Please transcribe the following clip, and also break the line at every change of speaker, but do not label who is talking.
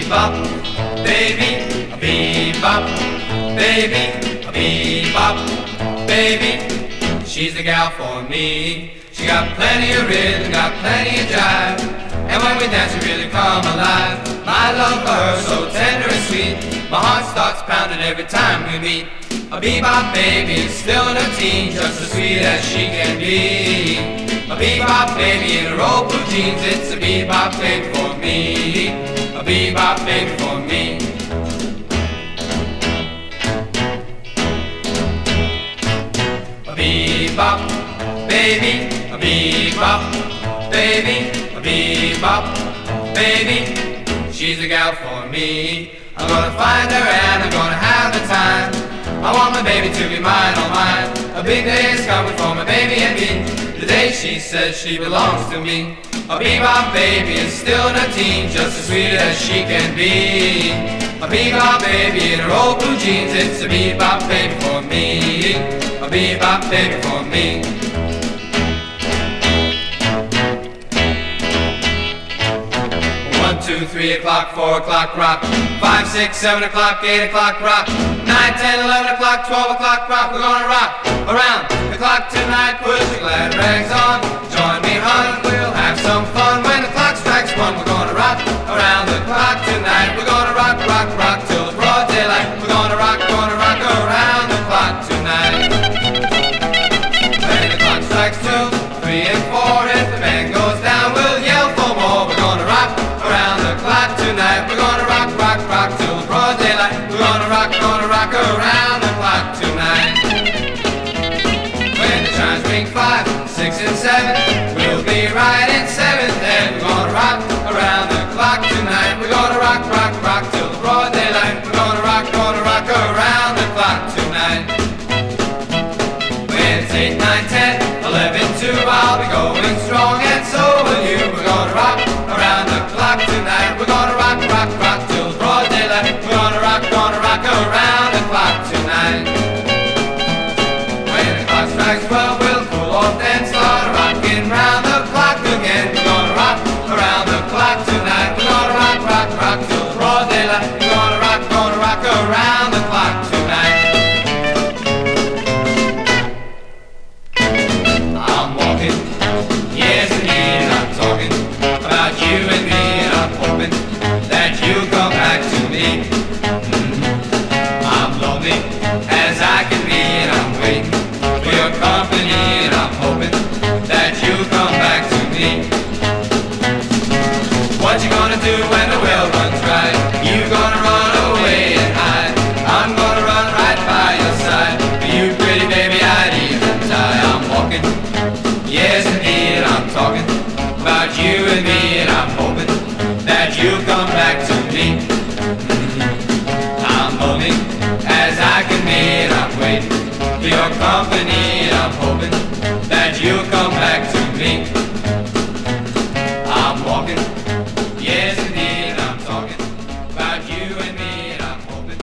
bebop, baby, a bebop, baby, a bebop, baby. She's the gal for me. She got plenty of rhythm, got plenty of jive, and when we dance we really come alive. My love for her so tender and sweet, my heart starts pounding every time we meet. A bebop baby is still in her teens, just as sweet as she can be. A bebop baby in her old blue jeans, it's a bebop baby for me. A bebop baby for me. A bebop baby, a bebop baby, a bebop baby. She's a gal for me. I'm gonna find her and I'm gonna have the time. I want my baby to be mine, all mine. A big day is coming for my baby and me, the day she says she belongs to me. A bebop baby is still in her teens, just as sweet as she can be. A bebop baby in her old blue jeans, it's a bebop baby for me. A bebop baby for me. 1, 2, 3 o'clock, 4 o'clock, rock. 5, 6, 7 o'clock, 8 o'clock, rock. 9, 10, 11 o'clock, 12 o'clock, rock. We're gonna rock around the clock tonight. Put your glad rags on, join me, hon. We'll have some fun when the clock strikes 1. We're gonna rock around the clock tonight. We're gonna rock, rock, rock till the broad daylight. We're gonna rock around the clock tonight. When the clock strikes 2, 3 and 4, if the band goes down, we'll yell for more. We're gonna rock around the clock tonight. We're gonna rock, rock, rock till the broad daylight. We're gonna rock around the clock tonight. When the chimes ring 5, 6 and 7, we'll be right in 7th heaven. We're gonna rock around the clock tonight. We're gonna rock, rock, rock till the broad daylight. We're gonna rock around the clock tonight. When it's 8, 9, 10, 11, 2, I'll be going strong and so will you. We're gonna rock around the clock tonight. We're gonna rock, rock, rock till the broad daylight. We're gonna rock around the clock tonight. When the clock strikes 12, we'll cool off and start rocking round the clock again. We're gonna rock around the clock tonight. We're gonna rock, rock, rock till the broad daylight. We're gonna rock around the clock tonight. I'm walking, yes indeed, I'm talking about you and me, and I'm hoping that you'll come back to me. I'm lonely as I can be, and I'm waiting for your company, and I'm hoping that you'll come back to me.